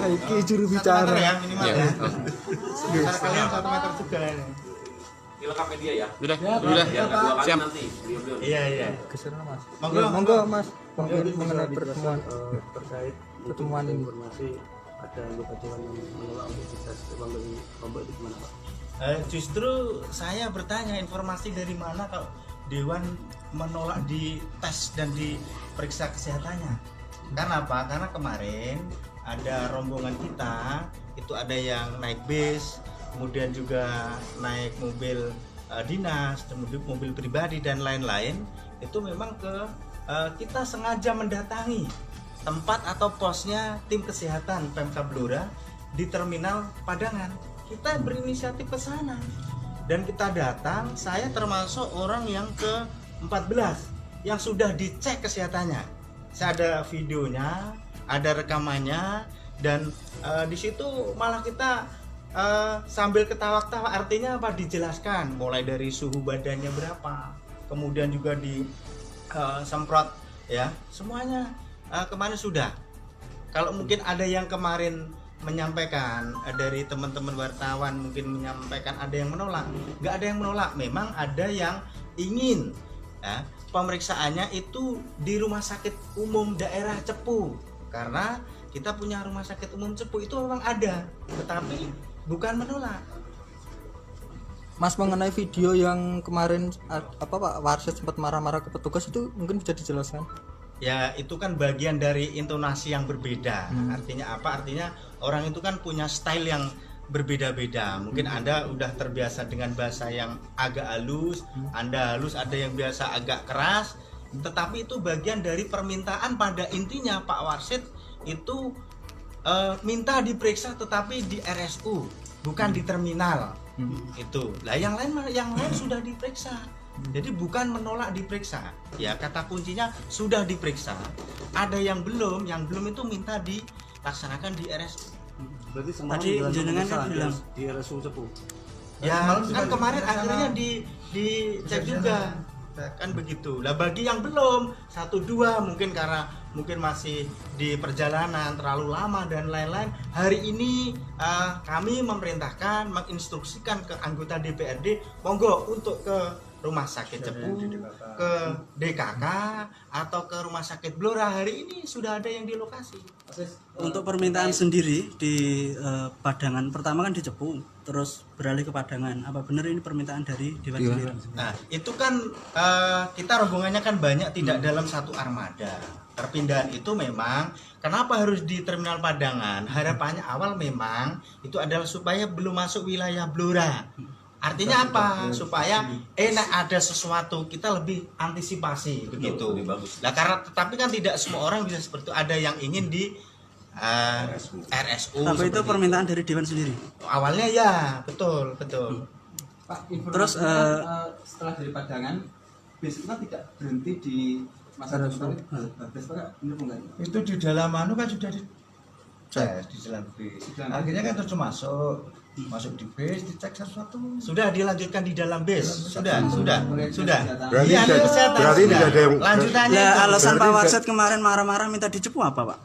Iki juru bicara. 1 meter ya minimal Iya. ya. Sekitar kalian 1 meter juga ini. Dilengkap media ya. Udah. Biar nggak 2 kali Siap. nanti. Beliau-beliau. Iya. Geser Mas. Monggo, Ya, monggo Mas. Mungkin Mungkin mengenai bisa pertemuan dijelaskan, terkait pertemuan ini. informasi ada anggota dewan yang menolak untuk dites kelompok itu gimana Pak? Justru saya bertanya informasi dari mana kalau dewan menolak dites dan diperiksa kesehatannya. Karena apa? Karena kemarin ada rombongan kita itu ada yang naik bis, kemudian juga naik mobil dinas, kemudian mobil pribadi dan lain-lain. Itu memang kita sengaja mendatangi tempat atau posnya tim kesehatan Pemkab Blora di terminal Padangan. Kita berinisiatif ke sana dan kita datang. Saya termasuk orang yang ke-14 yang sudah dicek kesehatannya. Saya ada videonya, ada rekamannya, dan di situ malah kita sambil ketawa-ketawa. Artinya apa? Dijelaskan mulai dari suhu badannya berapa, kemudian juga semprot ya, semuanya kemarin sudah. Kalau mungkin ada yang kemarin menyampaikan dari teman-teman wartawan mungkin menyampaikan ada yang menolak, nggak ada yang menolak. Memang ada yang ingin ya, pemeriksaannya itu di Rumah Sakit Umum Daerah Cepu, karena kita punya Rumah Sakit Umum Cepu itu memang ada, tetapi bukan menolak. Mas, mengenai video yang kemarin apa Pak Warset sempat marah-marah ke petugas itu mungkin bisa dijelaskan? Ya itu kan bagian dari intonasi yang berbeda. Artinya apa? Artinya orang itu kan punya style yang berbeda-beda. Mungkin Anda udah terbiasa dengan bahasa yang agak halus, Anda halus, ada yang biasa agak keras. Tetapi itu bagian dari permintaan. Pada intinya Pak Warsit itu minta diperiksa tetapi di RSU, bukan di terminal. Itu. Lah yang lain sudah diperiksa. Jadi bukan menolak diperiksa, ya kata kuncinya sudah diperiksa. Ada yang belum itu minta dilaksanakan di RSU. Berarti Tadi jenengan kan bilang di RSU Cepu. Ya kan kemarin akhirnya dicek juga, kan begitu. Lah bagi yang belum 1-2 mungkin karena masih di perjalanan terlalu lama dan lain-lain. Hari ini kami memerintahkan, menginstruksikan ke anggota DPRD monggo untuk ke Rumah Sakit Cepu, ke DKK atau ke Rumah Sakit Blora. Hari ini sudah ada yang di lokasi. untuk permintaan sendiri di Padangan, pertama kan di Cepu, terus beralih ke Padangan. Apa benar ini permintaan dari Dewan sendiri? Nah, itu kan kita rombongannya kan banyak, tidak dalam satu armada. Perpindahan itu memang kenapa harus di Terminal Padangan? Harapannya awal memang itu adalah supaya belum masuk wilayah Blora. Artinya apa? Supaya ada sesuatu, kita lebih antisipasi begitu. Lebih bagus. Lah karena tetapi kan tidak semua orang bisa seperti itu. Ada yang ingin di RSU. Tapi itu seperti permintaan dari Dewan sendiri. awalnya ya, betul. Pak, informasi Terus, setelah dari Padangan, bis itu kan tidak berhenti di masa depan bis, Pak, benar enggak? Itu di dalam kan sudah dicek di dalam bis. Akhirnya kan terus masuk di bis, dicek sesuatu. Sudah dilanjutkan di dalam bis. Sudah. Berarti Iya, tidak- kesehatan berarti sudah. tidak ada yang- Lanjutannya Lah itu. alasan Pak berarti Warset kemarin marah-marah minta di Cepu apa, Pak?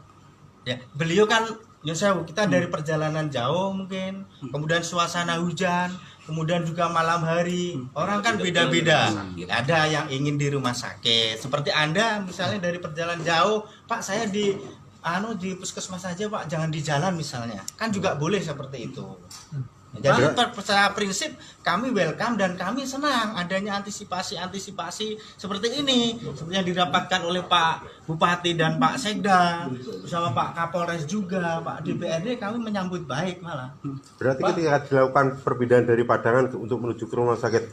Ya, beliau kan Yosewu, kita dari perjalanan jauh mungkin, kemudian suasana hujan, kemudian juga malam hari. Orang kan beda-beda. Ada yang ingin di rumah sakit. Seperti Anda misalnya dari perjalanan jauh, Pak saya di puskesmas saja Pak, jangan di jalan misalnya. Kan juga boleh seperti itu. Jadi secara prinsip kami welcome dan kami senang adanya antisipasi seperti ini, seperti yang didapatkan oleh Pak Bupati dan Pak Sekda bersama Pak Kapolres juga, Pak DPRD, kami menyambut baik malah. Berarti ketika dilakukan perpindahan dari Padangan untuk menuju ke Rumah Sakit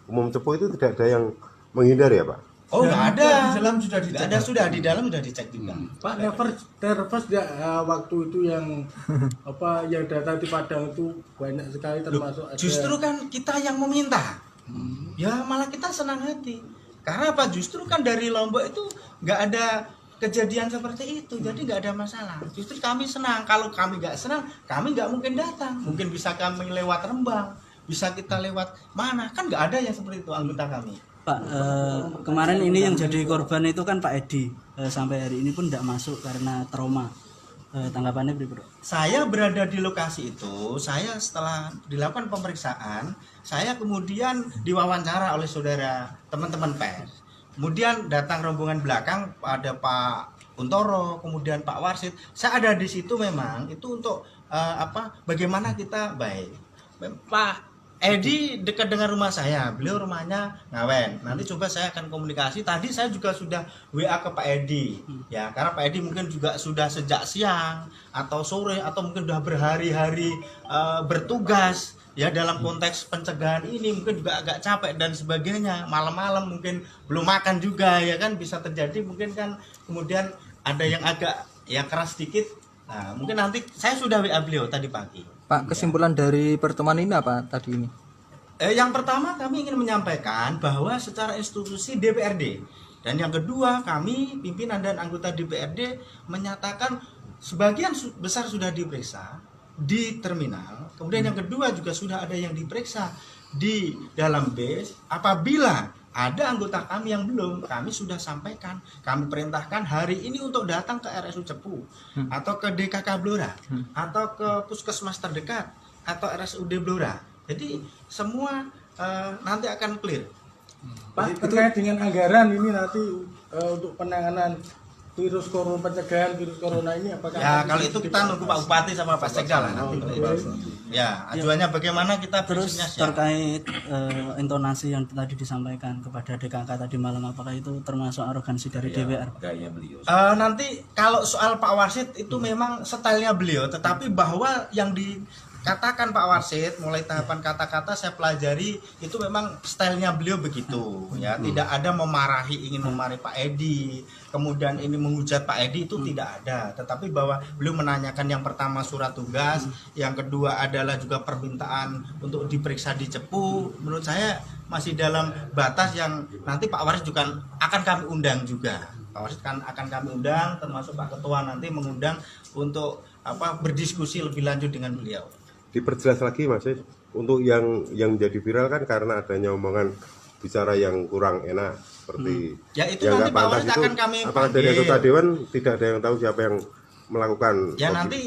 Umum Cepu itu tidak ada yang menghindar ya Pak? Oh nggak ada. Di dalam sudah dicek. Nggak ada, sudah di dalam sudah dicek juga. Pak, nervous tidak waktu itu yang yang datang di Padang itu banyak sekali, termasuk ada. Justru kan kita yang meminta. Ya malah kita senang hati. Karena apa? Justru kan dari Lombok itu nggak ada kejadian seperti itu, jadi nggak ada masalah. Justru kami senang. Kalau kami nggak senang, kami nggak mungkin datang. Mungkin bisa kami lewat Rembang, bisa kita lewat mana, kan nggak ada yang seperti itu anggota kami. Pak, kemarin ini yang jadi korban itu kan Pak Edi, sampai hari ini pun tidak masuk karena trauma. tanggapannya pripun? Saya berada di lokasi itu, saya setelah dilakukan pemeriksaan, saya kemudian diwawancara oleh saudara teman-teman pers. Kemudian datang rombongan belakang, ada Pak Kuntoro, kemudian Pak Warsid. Saya ada di situ memang itu untuk bagaimana kita baik. Pak Edi dekat dengan rumah saya, beliau rumahnya Ngawen. Nanti coba saya akan komunikasi. Tadi saya juga sudah WA ke Pak Edi, ya karena Pak Edi mungkin juga sudah sejak siang atau sore atau mungkin sudah berhari-hari bertugas ya dalam konteks pencegahan ini, mungkin juga agak capek dan sebagainya. Malam-malam mungkin belum makan juga ya kan, bisa terjadi mungkin kan. Kemudian ada yang agak ya keras sedikit. Nah mungkin nanti saya sudah WA beliau tadi pagi. Pak, kesimpulan dari pertemuan ini apa tadi ini? Yang pertama kami ingin menyampaikan bahwa secara institusi DPRD, dan yang kedua kami pimpinan dan anggota DPRD menyatakan sebagian besar sudah diperiksa di terminal. Kemudian yang kedua juga sudah ada yang diperiksa di dalam base. Apabila ada anggota kami yang belum, kami sudah sampaikan, kami perintahkan hari ini untuk datang ke RSU Cepu atau ke DKK Blora atau ke puskesmas terdekat atau RSUD Blora. Jadi semua nanti akan clear. Pak, terkait dengan anggaran ini nanti untuk penanganan virus corona, pencegahan virus corona ini apakah ya kalau itu kita nunggu Pak Bupati sama Pak Sekda lah nanti. Ya ajuannya bagaimana kita Terus prinsipnya siap. terkait intonasi yang tadi disampaikan kepada DKK tadi malam, apakah itu termasuk arogansi dari DPR? Gaya beliau. Nanti kalau soal Pak Warsid itu memang stylenya beliau, tetapi bahwa yang dikatakan Pak Warsid mulai tahapan kata-kata saya pelajari itu memang stylenya beliau begitu ya, tidak ada memarahi, ingin memarahi Pak Edi, kemudian ini menghujat Pak Edi itu tidak ada, tetapi bahwa beliau menanyakan yang pertama surat tugas, yang kedua adalah juga permintaan untuk diperiksa di Cepu. Menurut saya masih dalam batas yang nanti Pak Warsid juga akan kami undang juga. Pak Warsid akan kami undang, termasuk Pak Ketua nanti mengundang untuk berdiskusi lebih lanjut dengan beliau. Diperjelas lagi Mas, untuk yang menjadi viral kan karena adanya omongan bicara yang kurang enak seperti Ya itu yang nanti nggak Pak pantas Warsid itu. akan kami Apakah dari panggil. anggota dewan tidak ada yang tahu siapa yang melakukan? Ya nanti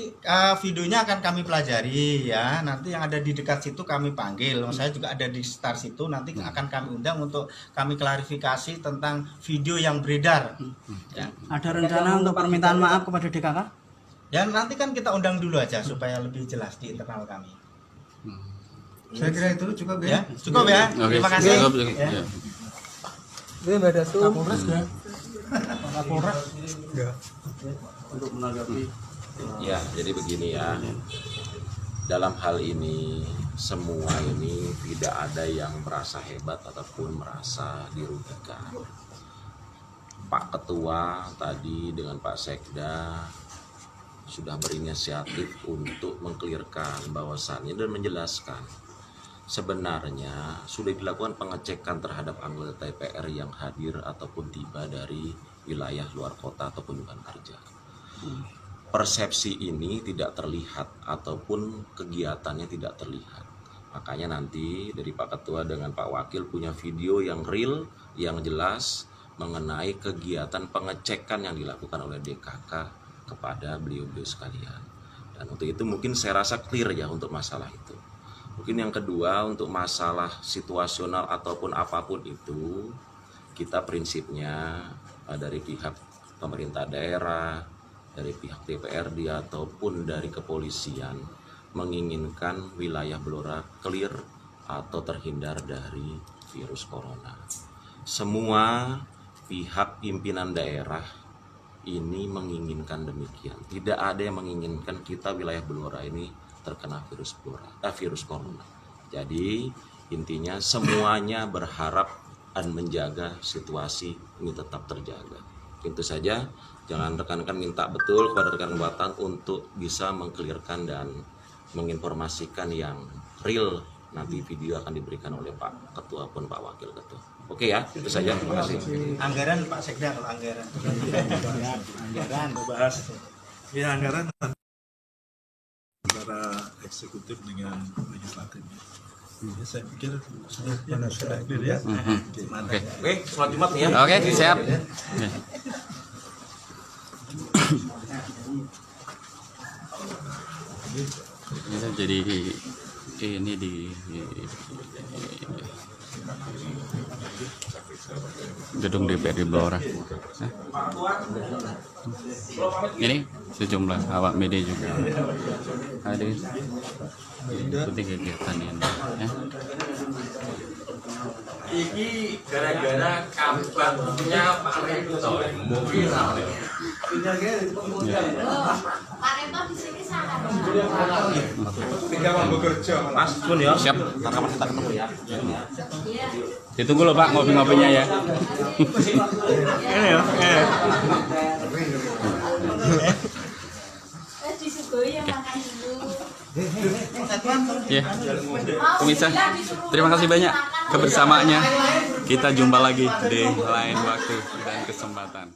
videonya akan kami pelajari ya. Nanti yang ada di dekat situ kami panggil. Saya juga ada di sekitar situ. Nanti akan kami undang untuk kami klarifikasi tentang video yang beredar. Ya. Ada rencana untuk permintaan maaf kepada DKK? Ya nanti kan kita undang dulu aja supaya lebih jelas di internal kami. Saya kira itu cukup ya. Ya, cukup ya. Terima kasih. Ya. Ini Mbak Dasu. Kapolres ya? Kapolres ya. Untuk menanggapi Ya, jadi begini ya. Dalam hal ini semua ini tidak ada yang merasa hebat ataupun merasa dirugikan. Pak Ketua tadi dengan Pak Sekda sudah berinisiatif untuk mengklirkan bahwasannya dan menjelaskan sebenarnya sudah dilakukan pengecekan terhadap anggota DPR yang hadir ataupun tiba dari wilayah luar kota ataupun kunjungan kerja. Persepsi ini tidak terlihat ataupun kegiatannya tidak terlihat. Makanya nanti dari Pak Ketua dengan Pak Wakil punya video yang real, yang jelas mengenai kegiatan pengecekan yang dilakukan oleh DKK kepada beliau-beliau sekalian. Dan untuk itu mungkin saya rasa clear ya untuk masalah itu. Mungkin yang kedua untuk masalah situasional ataupun apapun itu, kita prinsipnya dari pihak pemerintah daerah, dari pihak DPRD ataupun dari kepolisian menginginkan wilayah Blora clear atau terhindar dari virus corona. Semua pihak pimpinan daerah ini menginginkan demikian. Tidak ada yang menginginkan kita wilayah Blora ini terkena virus corona. Jadi intinya semuanya berharap dan menjaga situasi ini tetap terjaga. Itu saja. Jangan rekan-rekan minta betul kepada rekan Watan untuk bisa mengklirkan dan menginformasikan yang real. Nanti video akan diberikan oleh Pak Ketua pun Pak Wakil Ketua. Oke ya, itu saja. Terima kasih. Anggaran Pak Sekda kalau anggaran. Anggaran bahas. Ya anggaran antara eksekutif dengan legislatif. Ya, saya pikir sudah clear ya. Oke, selamat Jumat nih ya. Oke, siap. Ini jadi ini di gedung DPRD Blora. Ini sejumlah awak media juga hadir ikuti kegiatan ini. Ya. Iki gara-gara kabarnya Pak Reto viral. Pak Reto di sini sangat. Tinggal mau bekerja. Mas Pun ya. Siap. Kapan kita ketemu ya? Ditunggu loh Pak ngopi-ngopinya ya. Ini ya. Disugoi yang makan dulu. Ya, pemirsa, terima kasih banyak kebersamaannya. Kita jumpa lagi di lain waktu dan kesempatan.